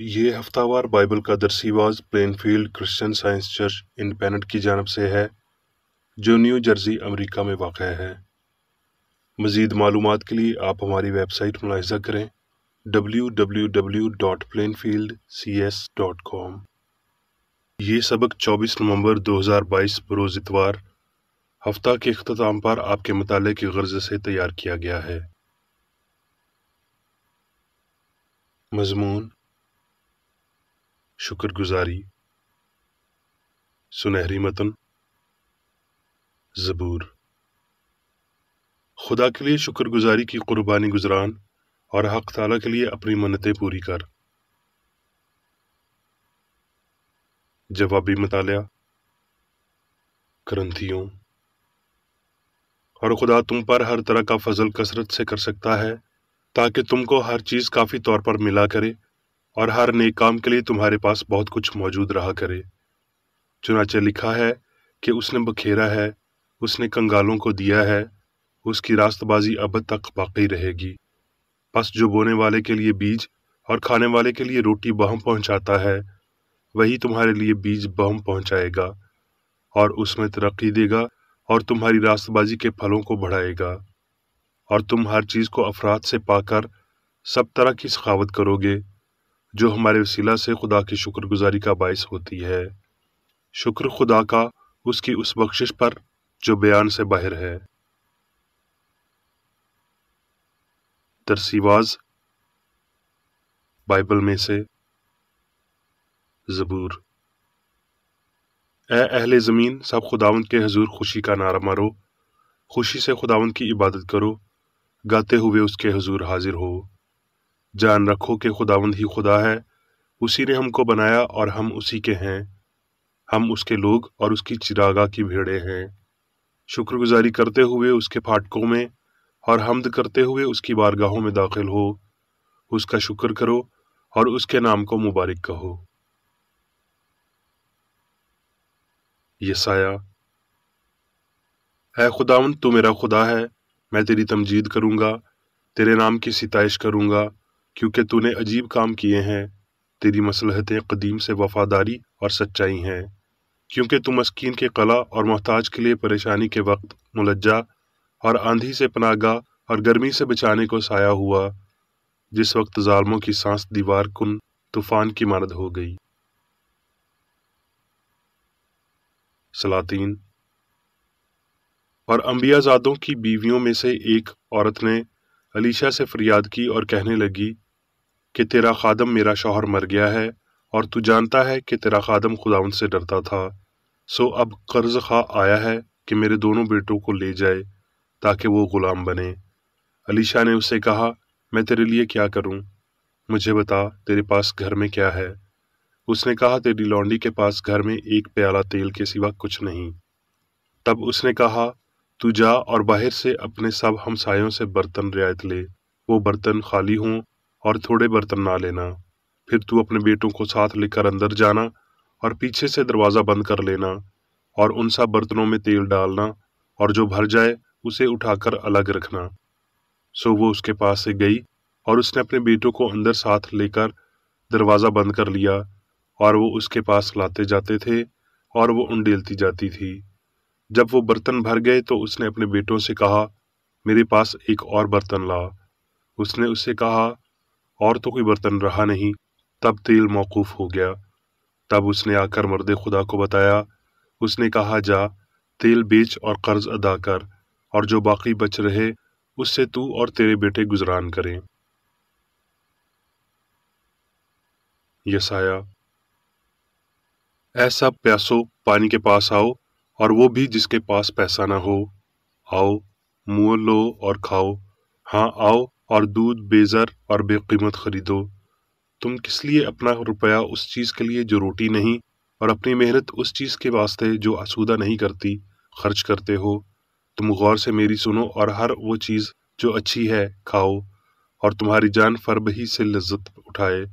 یہ ہفتہ وار بائبل کا درسی واز Plainfield Christian Science Church Independent کی جانب سے ہے جو نیو جرسی امریکہ میں واقع ہے۔ مزید معلومات کے لیے آپ ہماری ویب سائٹ ملاحظہ کریں www.plainfieldcs.com۔ یہ سبق 24 نومبر 2022 بروز اتوار ہفتہ کے اختتام پر آپ کے مطالعے کی غرض سے تیار کیا گیا ہے۔ مضمون: شکر گزاری۔ سنہری متن: زبور۔ خدا کے لیے شکر گزاری کی قربانی گزران اور حق تعالیٰ کے لیے اپنی منتیں پوری کر۔ جوابی مطالعہ کرنتھیوں۔ اور خدا تم پر ہر طرح کا فضل کثرت سے کر سکتا ہے تاکہ تم کو ہر چیز کافی طور پر ملا کرے اور ہر نیک کام کے لیے تمہارے پاس بہت کچھ موجود رہا کرے۔ چنانچہ لکھا ہے کہ اس نے بکھیرا ہے، اس نے کنگالوں کو دیا ہے، اس کی راست بازی ابد تک باقی رہے گی۔ پس جو بونے والے کے لیے بیج اور کھانے والے کے لیے روٹی بہم پہنچاتا ہے، وہی تمہارے لیے بیج بہم پہنچائے گا اور اس میں ترقی دے گا اور تمہاری راست بازی کے پھلوں کو بڑھائے گا، اور تم ہر چیز کو افراد سے پا کر سب طرح کی سخاوت کرو گے جو ہمارے وسیلہ سے خدا کی شکر گزاری کا باعث ہوتی ہے۔ شکر خدا کا اس کی اس بخشش پر جو بیان سے باہر ہے۔ درسی واز بائبل میں سے زبور۔ اے اہل زمین، سب خداوند کے حضور خوشی کا نعرہ مارو، خوشی سے خداوند کی عبادت کرو، گاتے ہوئے اس کے حضور حاضر ہو۔ جان رکھو کہ خداوند ہی خدا ہے، اسی نے ہم کو بنایا اور ہم اسی کے ہیں، ہم اس کے لوگ اور اس کی چراگاہ کی بھیڑیں ہیں۔ شکر گزاری کرتے ہوئے اس کے پھاٹکوں میں اور حمد کرتے ہوئے اس کی بارگاہوں میں داخل ہو، اس کا شکر کرو اور اس کے نام کو مبارک کہو۔ یسایہ۔ اے خداوند، تو میرا خدا ہے، میں تیری تمجید کروں گا، تیرے نام کی ستائش کروں گا، کیونکہ تو نے عجیب کام کیے ہیں، تیری مصلحتیں قدیم سے وفاداری اور سچائی ہیں۔ کیونکہ تو مسکین کے قلع اور محتاج کے لیے پریشانی کے وقت ملجا اور آندھی سے پناہ گاہ اور گرمی سے بچانے کو سایہ ہوا، جس وقت ظالموں کی سانس دیوار کن طوفان کی مانند ہو گئی۔ سلاطین۔ اور انبیاء زادوں کی بیویوں میں سے ایک عورت نے الیشا سے فریاد کی اور کہنے لگی کہ تیرا خادم میرا شوہر مر گیا ہے اور تو جانتا ہے کہ تیرا خادم خداوند سے ڈرتا تھا، سو اب قرض خواہ آیا ہے کہ میرے دونوں بیٹوں کو لے جائے تاکہ وہ غلام بنے۔ الیشا نے اس سے کہا، میں تیرے لیے کیا کروں؟ مجھے بتا تیرے پاس گھر میں کیا ہے؟ اس نے کہا، تیری لونڈی کے پاس گھر میں ایک پیالہ تیل کے سوا کچھ نہیں۔ تب اس نے کہا، تو جا اور باہر سے اپنے سب ہمسایوں سے برتن رعایت لے، وہ برتن خالی ہوں اور تھوڑے برتن نہ لینا۔ پھر تو اپنے بیٹوں کو ساتھ لے کر اندر جانا اور پیچھے سے دروازہ بند کر لینا اور ان سب برتنوں میں تیل ڈالنا، اور جو بھر جائے اسے اٹھا کر الگ رکھنا۔ سو وہ اس کے پاس سے گئی اور اس نے اپنے بیٹوں کو اندر ساتھ لے کر دروازہ بند کر لیا، اور وہ اس کے پاس لاتے جاتے تھے اور وہ انڈیلتی جاتی تھی۔ جب وہ برتن بھر گئے تو اس نے اپنے بیٹوں سے کہا، میرے پاس ایک اور برتن لا۔ اس نے اس سے کہا، اور تو کوئی برتن رہا نہیں۔ تب تیل موقوف ہو گیا۔ تب اس نے آ کر مرد خدا کو بتایا۔ اس نے کہا، جا تیل بیچ اور قرض ادا کر، اور جو باقی بچ رہے اس سے تو اور تیرے بیٹے گزران کریں۔ یسایہ۔ اے سب پیاسو، پانی کے پاس آؤ، اور وہ بھی جس کے پاس پیسہ نہ ہو، آؤ منہ لو اور کھاؤ، ہاں آؤ اور دودھ بے زر اور بے قیمت خریدو۔ تم کس لیے اپنا روپیہ اس چیز کے لیے جو روٹی نہیں، اور اپنی محنت اس چیز کے واسطے جو آسودہ نہیں کرتی خرچ کرتے ہو؟ تم غور سے میری سنو اور ہر وہ چیز جو اچھی ہے کھاؤ، اور تمہاری جان فرب ہی سے لذت اٹھائے۔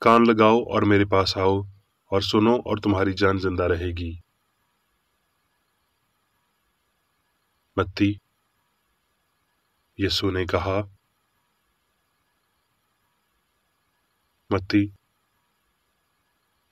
کان لگاؤ اور میرے پاس آؤ اور سنو، اور تمہاری جان زندہ رہے گی۔ متی۔ یسوع نے کہا، متی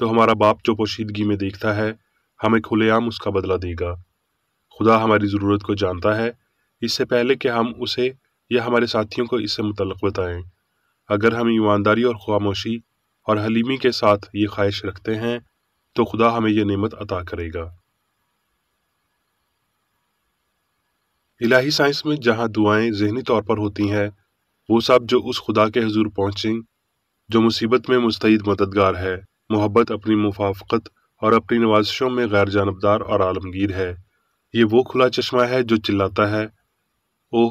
تو ہمارا باپ جو پوشیدگی میں دیکھتا ہے ہمیں کھلے عام اس کا بدلہ دے گا۔ خدا ہماری ضرورت کو جانتا ہے اس سے پہلے کہ ہم اسے یا ہمارے ساتھیوں کو اس سے متعلق بتائیں۔ اگر ہم ایمانداری اور خاموشی اور حلیمی کے ساتھ یہ خواہش رکھتے ہیں تو خدا ہمیں یہ نعمت عطا کرے گا۔ الہی سائنس میں جہاں دعائیں ذہنی طور پر ہوتی ہیں، وہ سب جو اس خدا کے حضور پہنچیں جو مصیبت میں مستعد مددگار ہے، محبت، اپنی موافقت اور اپنی نوازشوں میں غیر جانبدار اور عالمگیر ہے۔ یہ وہ کھلا چشمہ ہے جو چلاتا ہے، اوہ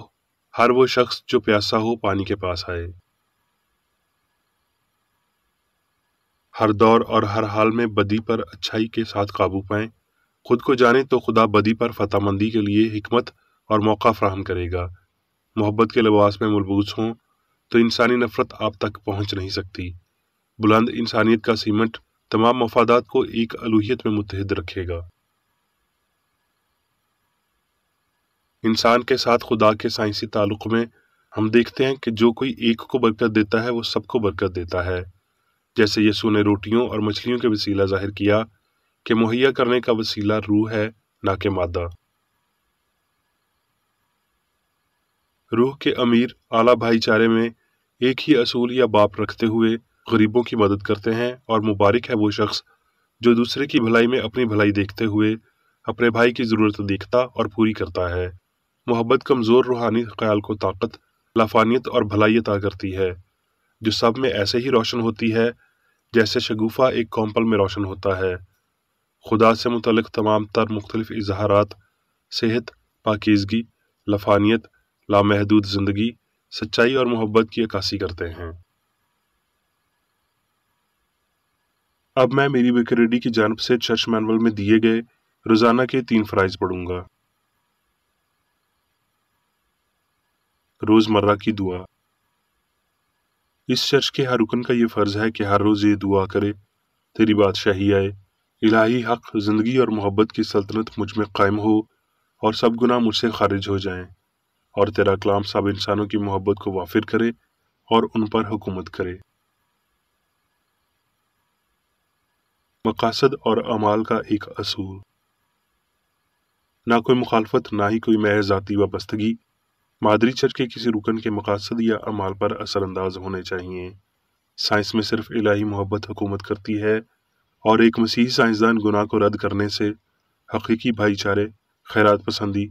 ہر وہ شخص جو پیاسا ہو پانی کے پاس آئے۔ ہر دور اور ہر حال میں بدی پر اچھائی کے ساتھ قابو پائیں۔ خود کو جانیں تو خدا بدی پر فتح مندی کے لیے حکمت اور موقع فراہم کرے گا۔ محبت کے لباس میں ملبوس ہوں تو انسانی نفرت آپ تک پہنچ نہیں سکتی۔ بلند انسانیت کا سیمنٹ تمام مفادات کو ایک الوہیت میں متحد رکھے گا۔ انسان کے ساتھ خدا کے سائنسی تعلق میں ہم دیکھتے ہیں کہ جو کوئی ایک کو برکت دیتا ہے وہ سب کو برکت دیتا ہے، جیسے یسوع نے روٹیوں اور مچھلیوں کے وسیلہ ظاہر کیا کہ مہیا کرنے کا وسیلہ روح ہے نہ کہ مادہ۔ روح کے امیر اعلیٰ بھائی چارے میں ایک ہی اصول یا باپ رکھتے ہوئے غریبوں کی مدد کرتے ہیں، اور مبارک ہے وہ شخص جو دوسرے کی بھلائی میں اپنی بھلائی دیکھتے ہوئے اپنے بھائی کی ضرورت دیکھتا اور پوری کرتا ہے۔ محبت کمزور روحانی خیال کو طاقت، لافانیت اور بھلائی عطا کرتی ہے، جو سب میں ایسے ہی روشن ہوتی ہے جیسے شگوفہ ایک کونپل میں روشن ہوتا ہے۔ خدا سے متعلق تمام تر مختلف اظہارات صحت، پاکیزگی، لافانیت، لامحدود زندگی، سچائی اور محبت کی عکاسی کرتے ہیں۔ اب میں میری ویکیریڈی کی جانب سے چرچ مینول میں دیے گئے روزانہ کے 3 فرائض پڑھوں گا۔ روزمرہ کی دعا۔ اس چرچ کے ہر رکن کا یہ فرض ہے کہ ہر روز یہ دعا کرے، تیری بادشاہی آئے، الہی حق، زندگی اور محبت کی سلطنت مجھ میں قائم ہو اور سب گناہ مجھ سے خارج ہو جائیں، اور تیرا کلام سب انسانوں کی محبت کو وافر کرے اور ان پر حکومت کرے۔ مقاصد اور اعمال کا ایک اصول۔ نہ کوئی مخالفت، نہ ہی کوئی محض ذاتی وابستگی مادری چرچ کے کسی رکن کے مقاصد یا اعمال پر اثر انداز ہونے چاہیے۔ سائنس میں صرف الہی محبت حکومت کرتی ہے، اور ایک مسیحی سائنسدان گناہ کو رد کرنے سے، حقیقی بھائی چارے، خیرات پسندی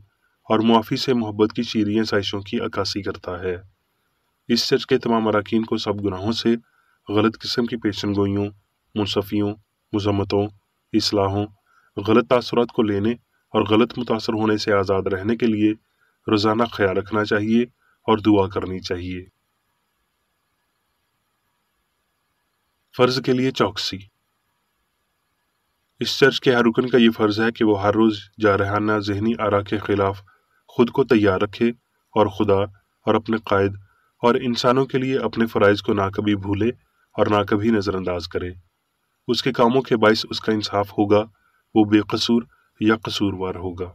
اور معافی سے محبت کی چیریں سائشوں کی عکاسی کرتا ہے۔ اس چرچ کے تمام اراکین کو سب گناہوں سے، غلط قسم کی پیشن گوئیوں، منصفیوں، مذمتوں، اصلاحوں، غلط تاثرات کو لینے اور غلط متاثر ہونے سے آزاد رہنے کے لیے روزانہ خیال رکھنا چاہیے اور دعا کرنی چاہیے۔ فرض کے لیے چوکسی۔ اس چرچ کے ہر رکن کا یہ فرض ہے کہ وہ ہر روز جارحانہ ذہنی آرا کے خلاف خود کو تیار رکھے اور خدا اور اپنے قائد اور انسانوں کے لیے اپنے فرائض کو نہ کبھی بھولے اور نہ کبھی نظر انداز کرے۔ اس کے کاموں کے باعث اس کا انصاف ہوگا، وہ بے قصور یا قصوروار ہوگا۔